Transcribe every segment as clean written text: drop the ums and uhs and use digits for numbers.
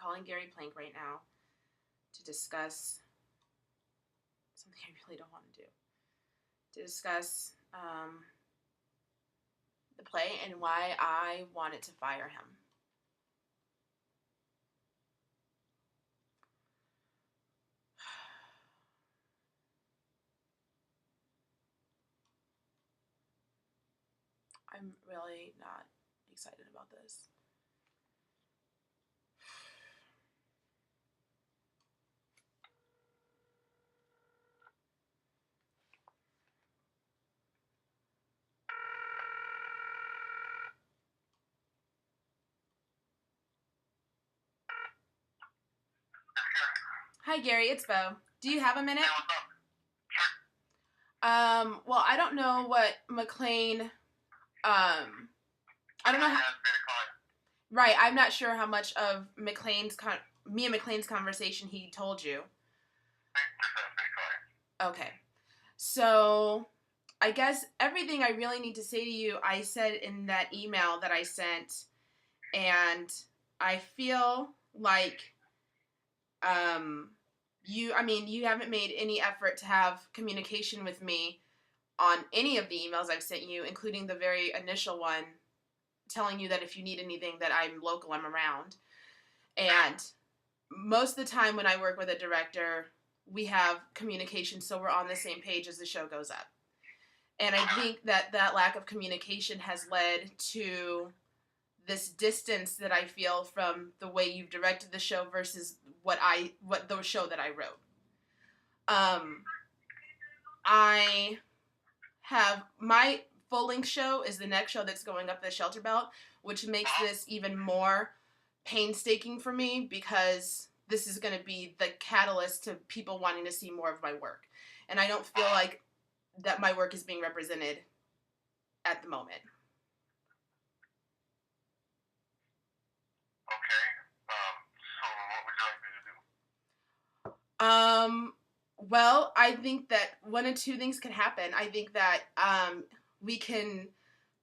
calling Gary Plank right now to discuss something I really don't want to do. To discuss the play and why I wanted to fire him. I'm really not excited about this. Hi, Gary. It's Bo. Do you have a minute? Well, I don't know what McLean, I don't know how, right, I'm not sure how much of me and McLean's conversation he told you. Okay. So, I guess everything I really need to say to you, I said in that email that I sent, and I feel like, you haven't made any effort to have communication with me on any of the emails I've sent you, including the very initial one telling you that if you need anything that I'm local, I'm around. And most of the time when I work with a director, we have communication so we're on the same page as the show goes up. And I think that lack of communication has led to this distance that I feel from the way you've directed the show versus what the show that I wrote. I have my full-length show is the next show that's going up the Shelter Belt, which makes this even more painstaking for me because this is going to be the catalyst to people wanting to see more of my work. And I don't feel like that my work is being represented at the moment. Well, I think that one of two things can happen. I think that we can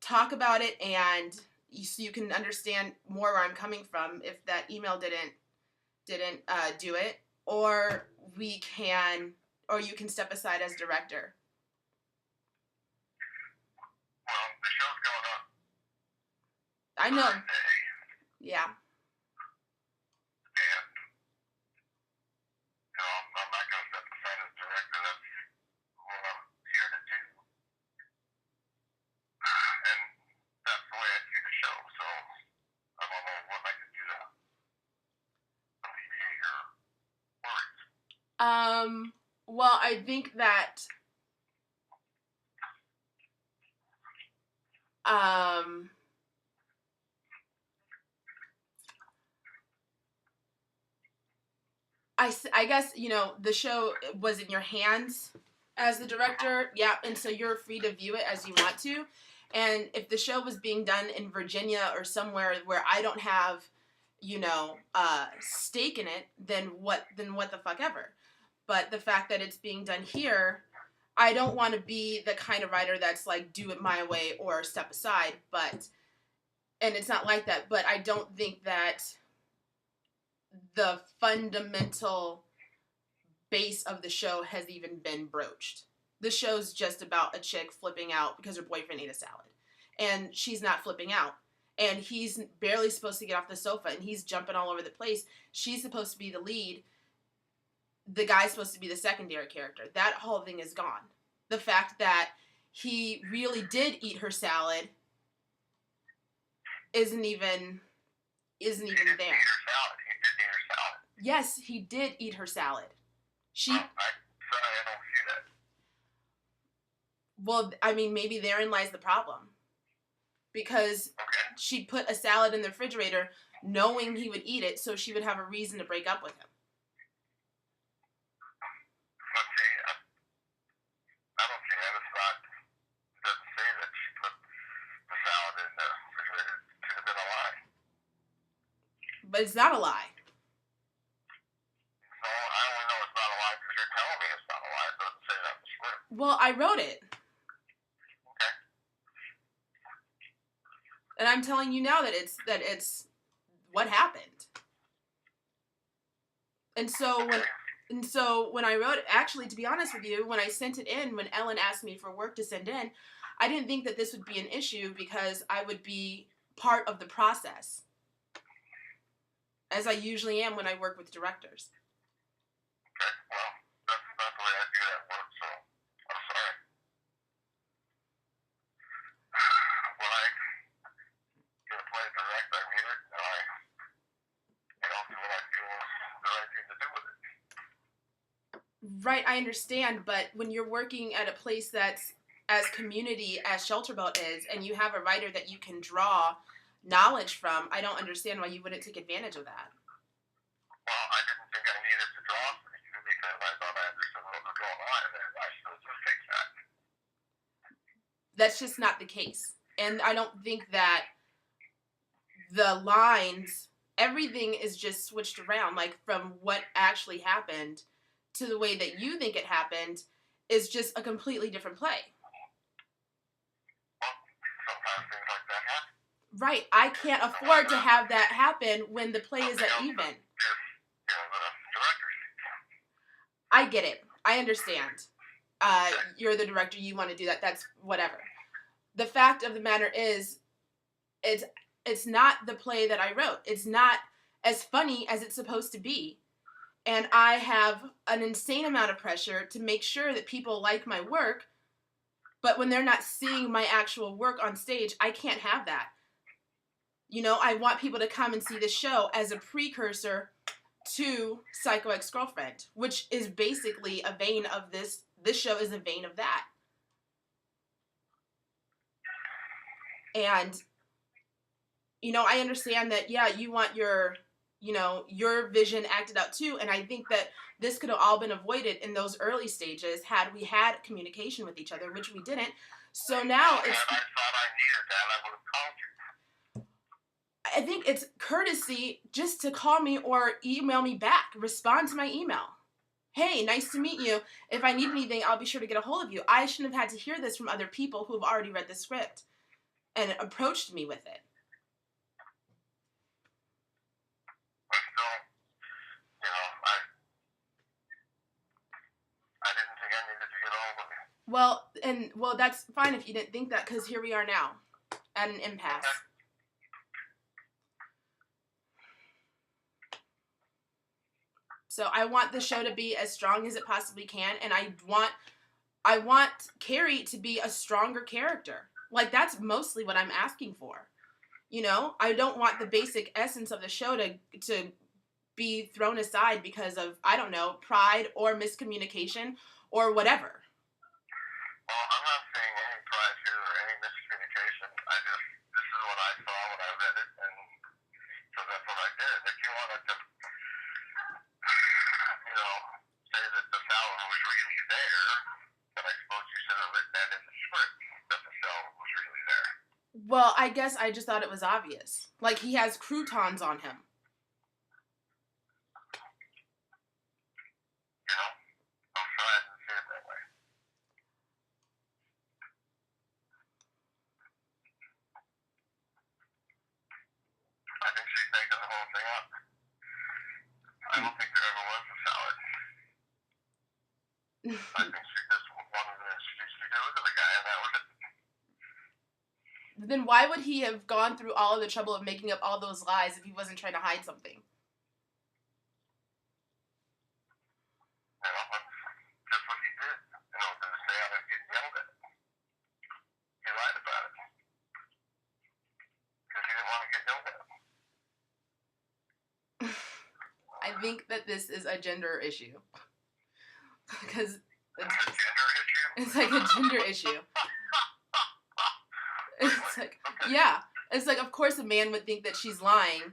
talk about it and so you can understand more where I'm coming from if that email didn't do it, or you can step aside as director. Well, the show's I going on. know. Thursday. Yeah. I'm not going to step aside as director. That's what I'm here to do. And that's the way I see the show, so I don't know what I can do to alleviate your worries. Well, I think that I guess, the show was in your hands as the director, yeah, and so you're free to view it as you want to. And if the show was being done in Virginia or somewhere where I don't have, stake in it, then what the fuck ever. But the fact that it's being done here, I don't want to be the kind of writer that's like, do it my way or step aside, and it's not like that, but I don't think that the fundamental base of the show has even been broached. The show's just about a chick flipping out because her boyfriend ate a salad. And she's not flipping out. And he's barely supposed to get off the sofa and he's jumping all over the place. She's supposed to be the lead. The guy's supposed to be the secondary character. That whole thing is gone. The fact that he really did eat her salad isn't even there. Yes, he did eat her salad. I don't see that. Well, I mean, maybe therein lies the problem. Because she put a salad in the refrigerator knowing he would eat it so she would have a reason to break up with him. I don't see that. It doesn't say that she put the salad in the refrigerator. It could have been a lie. But it's not a lie. So I only know it's not a lie because you're telling me it's not a lie. It doesn't say that in the script. Well, I wrote it. Okay. And I'm telling you now that it's what happened. And so when I wrote it, actually, to be honest with you, when I sent it in, when Ellen asked me for work to send in, I didn't think that this would be an issue because I would be part of the process, as I usually am when I work with directors. Okay, well, that's not the way I do that work, so I'm sorry. When I get a play direct, I read it, and I do what I feel is the right thing to do with it. Right, I understand, but when you're working at a place that's as community as Shelterboat is, and you have a writer that you can draw knowledge from, I don't understand why you wouldn't take advantage of that. Well, I didn't think I needed to draw for you because I thought I understood what was going on, and I still do take that. That's just not the case. And I don't think that the lines, everything is just switched around, like from what actually happened to the way that you think it happened is just a completely different play. Well, sometimes things like that happen. Right, I can't afford to have that happen when the play is at even. The director's I get it. I understand. You're the director. You want to do that. That's whatever. The fact of the matter is, it's not the play that I wrote. It's not as funny as it's supposed to be. And I have an insane amount of pressure to make sure that people like my work. But when they're not seeing my actual work on stage, I can't have that. You know, I want people to come and see the show as a precursor to Psycho Ex-Girlfriend, which is basically a vein of this. This show is a vein of that. And, you know, I understand that, yeah, you want your vision acted out too. And I think that this could have all been avoided in those early stages had we had communication with each other, which we didn't. So now it's... I thought I needed that. I would have called you. I think it's courtesy just to call me or email me back. Respond to my email. Hey, nice to meet you. If I need anything, I'll be sure to get a hold of you. I shouldn't have had to hear this from other people who have already read the script and approached me with it. But still, I didn't think I needed to get a hold of you. Well, that's fine if you didn't think that, because here we are now at an impasse. Okay. So I want the show to be as strong as it possibly can, and I want Carrie to be a stronger character. Like, that's mostly what I'm asking for. You know, I don't want the basic essence of the show to be thrown aside because of, I don't know, pride or miscommunication or whatever. Well, I'm not saying any pride here or any miscommunication. This is what I saw when I read it, and so that's what I did. If you wanted to, say that the salad was really there, then I suppose you should have written that in the script, that the salad was really there. Well, I guess I just thought it was obvious. Like, he has croutons on him. I'm sorry I didn't see it that way. I think she's making the whole thing up. I don't think there ever was a salad. I think she just wanted to introduce me to the guy, and that was it. Then why would he have gone through all of the trouble of making up all those lies if he wasn't trying to hide something? That's what he did. To stay out of getting yelled at. He lied about it. Because he didn't want to get yelled at. I think that this is a gender issue. Because It's a gender issue? it's like a gender issue. It's like, yeah. It's like, of course a man would think that she's lying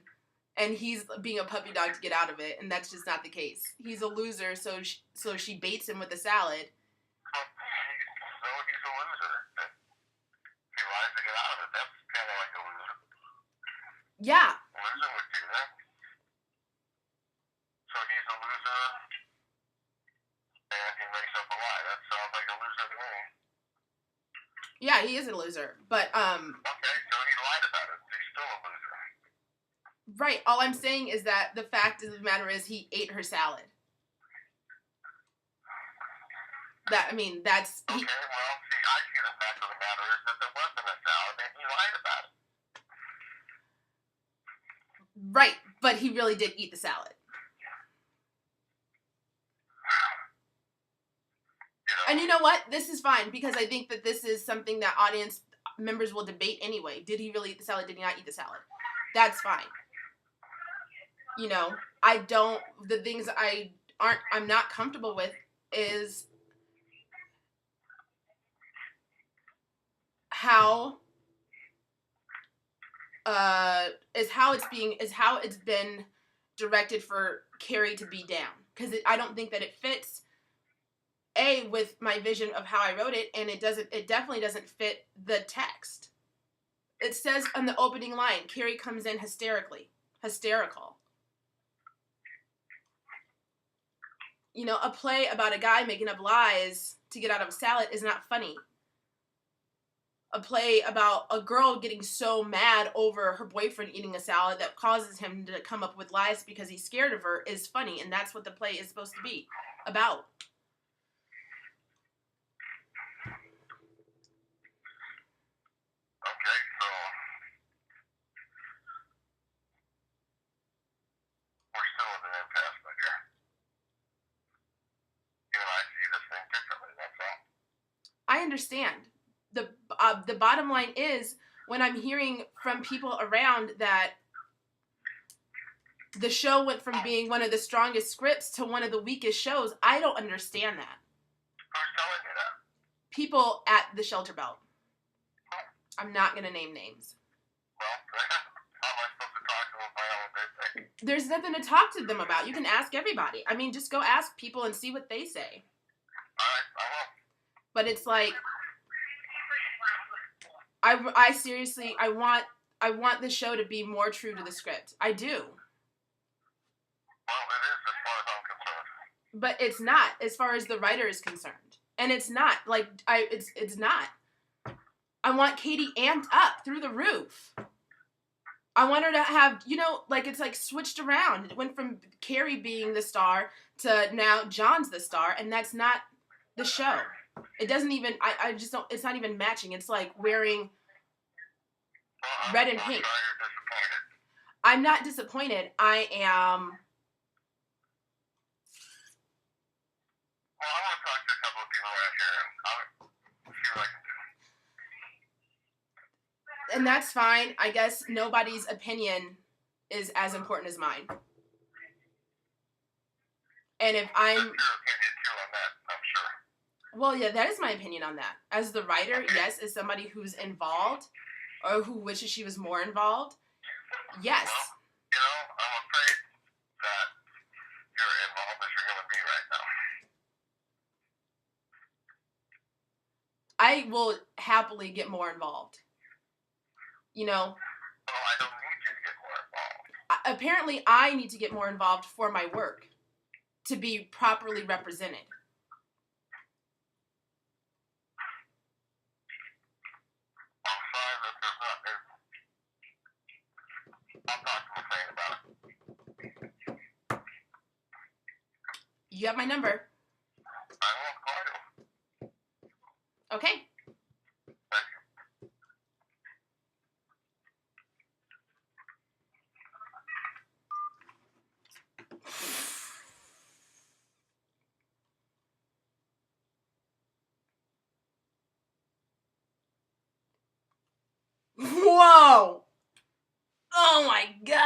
and he's being a puppy dog to get out of it, and that's just not the case. He's a loser, so she baits him with the salad. So he's a loser. If he lies to get out of it, that's kind of like a loser. Yeah. A loser would do that. So he's a loser, and he makes up a lie. That sounds like a loser to me. Yeah, he is a loser, but Okay, so he lied about it. He's still a loser. Right. All I'm saying is that the fact of the matter is he ate her salad. That's Okay, well, see, I see the fact of the matter is that there wasn't a salad and he lied about it. Right, but he really did eat the salad. And you know what? This is fine because I think that this is something that audience members will debate anyway. Did he really eat the salad? Did he not eat the salad? That's fine. You know, the things I'm not comfortable with is how it's been directed for Carrie to be down, because I don't think that it fits with my vision of how I wrote it, and it definitely doesn't fit the text. It says on the opening line, Carrie comes in hysterical. You know, a play about a guy making up lies to get out of a salad is not funny. A play about a girl getting so mad over her boyfriend eating a salad that causes him to come up with lies because he's scared of her is funny, and that's what the play is supposed to be about. Okay, so we're still in an impasse, my dear. You and I see this thing differently, that's all. I understand. The bottom line is, when I'm hearing from people around that the show went from being one of the strongest scripts to one of the weakest shows, I don't understand that. Who's telling you that? People at the Shelter Belt. I'm not going to name names. Well, how am I supposed to talk to them about what they think? There's nothing to talk to them about. You can ask everybody. I mean, just go ask people and see what they say. All right, I will. But it's like, I seriously, I want the show to be more true to the script. I do. Well, it is as far as I'm concerned. But it's not, as far as the writer is concerned. And it's not, like, it's not. I want Katie amped up through the roof. I want her to have, you know, like, it's like switched around. It went from Carrie being the star to now John's the star, and that's not the show. It doesn't even, I just don't, it's not even matching. It's like wearing red and pink. I'm sorry you're disappointed. I'm not disappointed. I am... Well, I want to talk to a couple of people around here, and I'll see what I can do. And that's fine. I guess nobody's opinion is as important as mine. And if I'm... That's your opinion, too, on that, I'm sure. Well, yeah, that is my opinion on that. As the writer, yes, as somebody who's involved, or who wishes she was more involved, yes. Well, you know, I'm afraid that you're involved as you're going to be right now. I will happily get more involved. You know? Well, I don't need you to get more involved. Apparently, I need to get more involved for my work to be properly represented. I'm sorry that there's not... I'll talk to McLean about it. You have my number. I will call you. Okay. Thank you. Whoa! Oh my God!